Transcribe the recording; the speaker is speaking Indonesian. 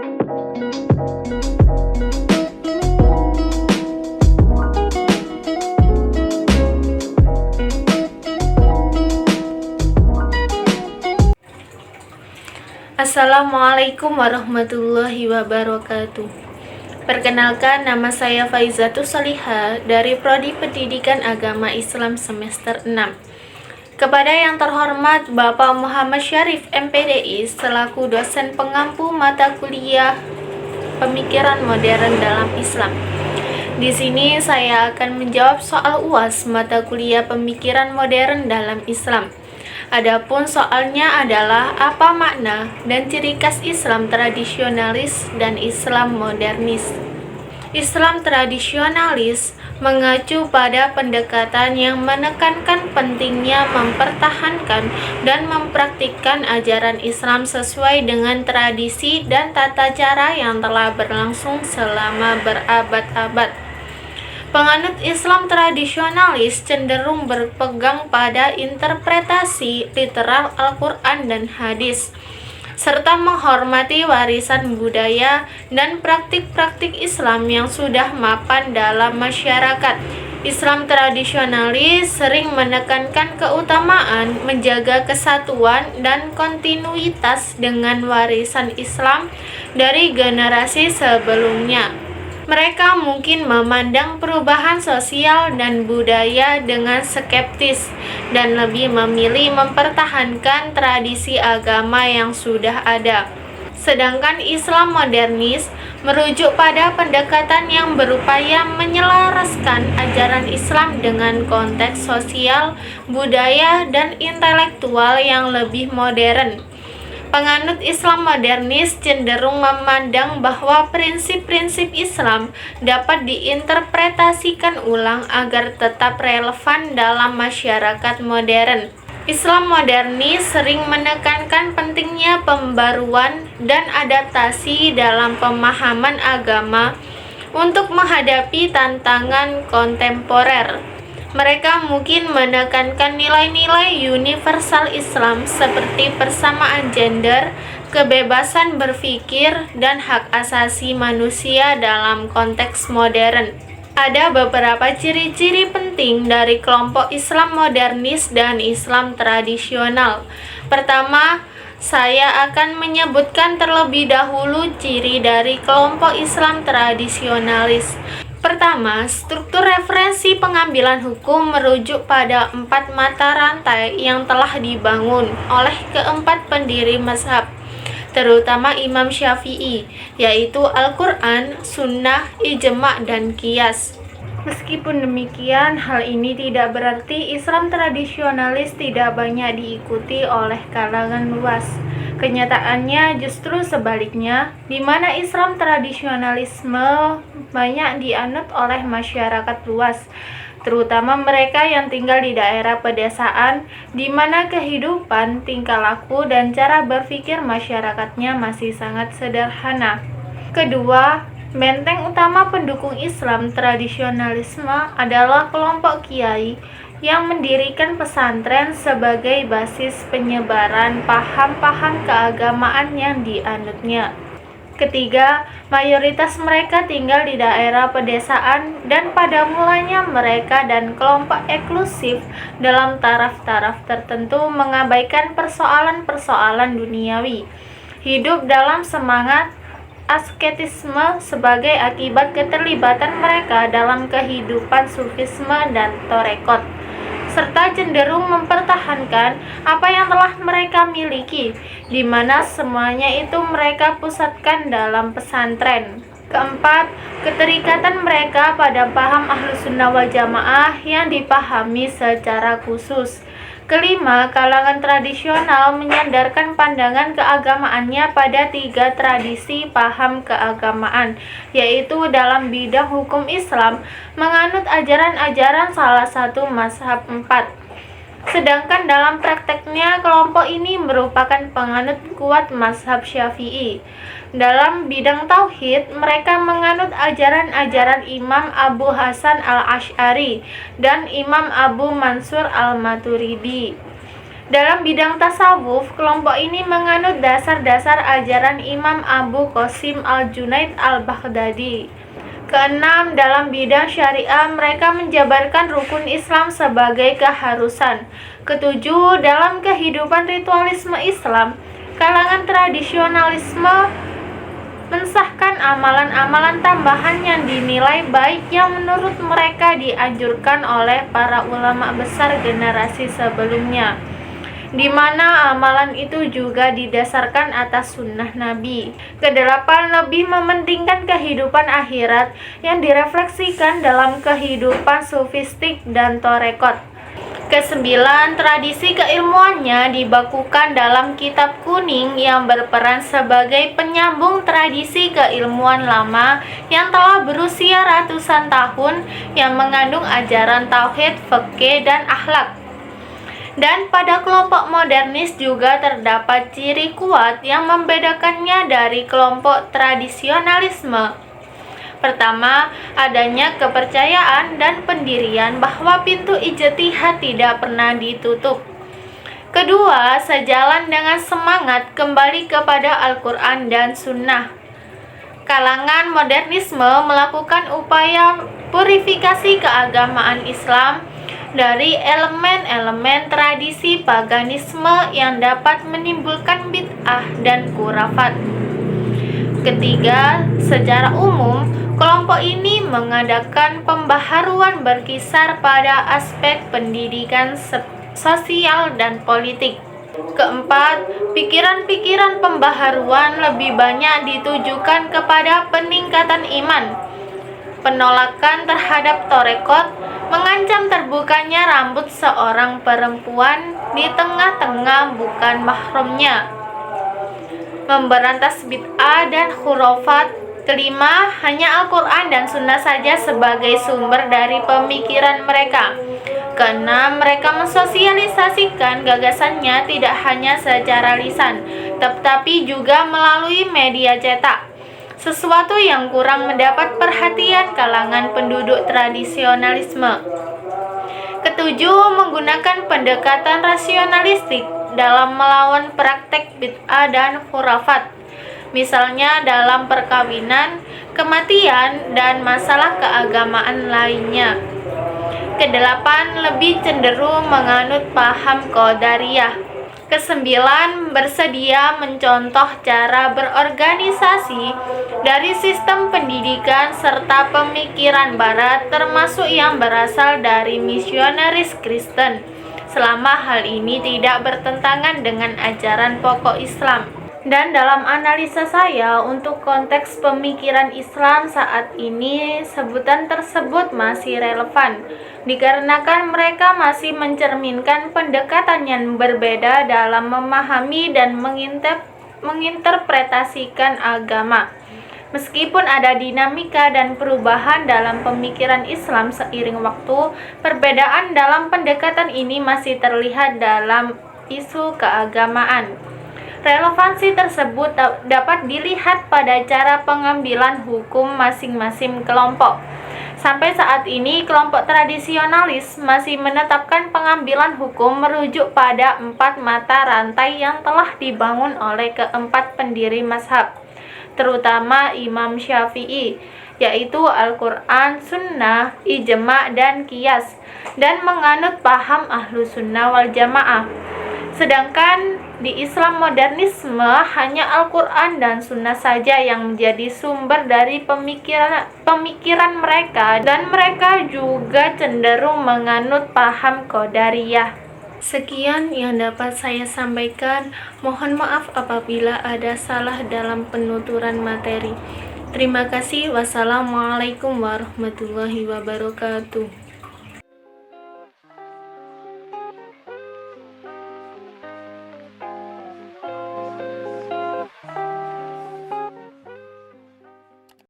Assalamualaikum warahmatullahi wabarakatuh. Perkenalkan, nama saya Faizatul Salihah dari Prodi Pendidikan Agama Islam semester 6. Kepada yang terhormat Bapak Muhammad Syarif MPDI selaku dosen pengampu mata kuliah Pemikiran Modern dalam Islam. Di sini saya akan menjawab soal UAS mata kuliah Pemikiran Modern dalam Islam. Adapun soalnya adalah apa makna dan ciri khas Islam tradisionalis dan Islam modernis. Islam tradisionalis mengacu pada pendekatan yang menekankan pentingnya mempertahankan dan mempraktikkan ajaran Islam sesuai dengan tradisi dan tata cara yang telah berlangsung selama berabad-abad. Penganut Islam tradisionalis cenderung berpegang pada interpretasi literal Al-Quran dan hadis, serta menghormati warisan budaya dan praktik-praktik Islam yang sudah mapan dalam masyarakat. Islam tradisionalis sering menekankan keutamaan menjaga kesatuan dan kontinuitas dengan warisan Islam dari generasi sebelumnya. Mereka mungkin memandang perubahan sosial dan budaya dengan skeptis dan lebih memilih mempertahankan tradisi agama yang sudah ada. Sedangkan Islam modernis merujuk pada pendekatan yang berupaya menyelaraskan ajaran Islam dengan konteks sosial, budaya, dan intelektual yang lebih modern. Penganut Islam modernis cenderung memandang bahwa prinsip-prinsip Islam dapat diinterpretasikan ulang agar tetap relevan dalam masyarakat modern. Islam modernis sering menekankan pentingnya pembaruan dan adaptasi dalam pemahaman agama untuk menghadapi tantangan kontemporer. Mereka mungkin menekankan nilai-nilai universal Islam seperti persamaan gender, kebebasan berpikir, dan hak asasi manusia dalam konteks modern. Ada beberapa ciri-ciri penting dari kelompok Islam modernis dan Islam tradisional. Pertama, saya akan menyebutkan terlebih dahulu ciri dari kelompok Islam tradisionalis. Pertama, struktur referensi pengambilan hukum merujuk pada 4 mata rantai yang telah dibangun oleh keempat pendiri mazhab, terutama Imam Syafi'i, yaitu Al-Quran, Sunnah, Ijma', dan Qiyas. Meskipun demikian, hal ini tidak berarti Islam tradisionalis tidak banyak diikuti oleh kalangan luas. Kenyataannya justru sebaliknya, di mana Islam tradisionalisme banyak dianut oleh masyarakat luas, terutama mereka yang tinggal di daerah pedesaan, di mana kehidupan, tingkah laku, dan cara berpikir masyarakatnya masih sangat sederhana. Kedua, benteng utama pendukung Islam tradisionalisme adalah kelompok kiai yang mendirikan pesantren sebagai basis penyebaran paham-paham keagamaan yang dianutnya. Ketiga, mayoritas mereka tinggal di daerah pedesaan dan pada mulanya mereka dan kelompok eksklusif dalam taraf-taraf tertentu mengabaikan persoalan-persoalan duniawi, hidup dalam semangat asketisme sebagai akibat keterlibatan mereka dalam kehidupan sufisme dan torekot, serta cenderung mempertahankan apa yang telah mereka miliki, di mana semuanya itu mereka pusatkan dalam pesantren. Keempat, keterikatan mereka pada paham Ahlus Sunnah wal Jamaah yang dipahami secara khusus. Kelima, kalangan tradisional menyandarkan pandangan keagamaannya pada 3 tradisi paham keagamaan, yaitu dalam bidang hukum Islam, menganut ajaran-ajaran salah satu mazhab 4. Sedangkan dalam prakteknya, kelompok ini merupakan penganut kuat mazhab Syafi'i. Dalam bidang tauhid, mereka menganut ajaran-ajaran Imam Abu Hasan al-Asy'ari dan Imam Abu Mansur al-Maturidi. Dalam bidang tasawuf, kelompok ini menganut dasar-dasar ajaran Imam Abu Qasim al-Junaid al-Baghdadi. Keenam, dalam bidang syariah, mereka menjabarkan rukun Islam sebagai keharusan. Ketujuh, dalam kehidupan ritualisme Islam, kalangan tradisionalisme mensahkan amalan-amalan tambahan yang dinilai baik yang menurut mereka dianjurkan oleh para ulama besar generasi sebelumnya, di mana amalan itu juga didasarkan atas sunnah Nabi. Kedelapan, lebih mementingkan kehidupan akhirat yang direfleksikan dalam kehidupan sufistik dan torekot. Kesembilan, tradisi keilmuannya dibakukan dalam kitab kuning yang berperan sebagai penyambung tradisi keilmuan lama yang telah berusia ratusan tahun yang mengandung ajaran tauhid, fikih, dan akhlak. Dan pada kelompok modernis juga terdapat ciri kuat yang membedakannya dari kelompok tradisionalisme. Pertama, adanya kepercayaan dan pendirian bahwa pintu ijtihad tidak pernah ditutup. Kedua, sejalan dengan semangat kembali kepada Al-Quran dan Sunnah. Kalangan modernisme melakukan upaya purifikasi keagamaan Islam dari elemen-elemen tradisi paganisme yang dapat menimbulkan bid'ah dan khurafat. Ketiga, secara umum, kelompok ini mengadakan pembaharuan berkisar pada aspek pendidikan sosial dan politik. Keempat, pikiran-pikiran pembaharuan lebih banyak ditujukan kepada peningkatan iman. Penolakan terhadap torekot mengancam terbukanya rambut seorang perempuan di tengah-tengah bukan mahramnya. Memberantas bid'ah dan khurafat. Kelima, hanya Al-Quran dan Sunnah saja sebagai sumber dari pemikiran mereka. Keenam, mereka mensosialisasikan gagasannya tidak hanya secara lisan, tetapi juga melalui media cetak, sesuatu yang kurang mendapat perhatian kalangan penduduk tradisionalisme. Ketujuh, menggunakan pendekatan rasionalistik dalam melawan praktek bid'ah dan khurafat, misalnya dalam perkawinan, kematian, dan masalah keagamaan lainnya. Kedelapan, lebih cenderung menganut paham Qadariyah. Kesembilan, bersedia mencontoh cara berorganisasi dari sistem pendidikan serta pemikiran Barat, termasuk yang berasal dari misionaris Kristen, selama hal ini tidak bertentangan dengan ajaran pokok Islam. Dan dalam analisa saya untuk konteks pemikiran Islam saat ini, sebutan tersebut masih relevan dikarenakan mereka masih mencerminkan pendekatan yang berbeda dalam memahami dan menginterpretasikan agama. Meskipun ada dinamika dan perubahan dalam pemikiran Islam seiring waktu, perbedaan dalam pendekatan ini masih terlihat dalam isu keagamaan. Relevansi tersebut dapat dilihat pada cara pengambilan hukum masing-masing kelompok. Sampai saat ini, kelompok tradisionalis masih menetapkan pengambilan hukum merujuk pada 4 mata rantai yang telah dibangun oleh keempat pendiri mazhab, terutama Imam Syafi'i, yaitu Al-Quran, Sunnah, Ijma' dan Qiyas, dan menganut paham Ahlu Sunnah wal Jamaah. Sedangkan di Islam modernisme hanya Al-Quran dan Sunnah saja yang menjadi sumber dari pemikiran mereka, dan mereka juga cenderung menganut paham Qadariyah. Sekian yang dapat saya sampaikan. Mohon maaf apabila ada salah dalam penuturan materi. Terima kasih. Wassalamualaikum warahmatullahi wabarakatuh.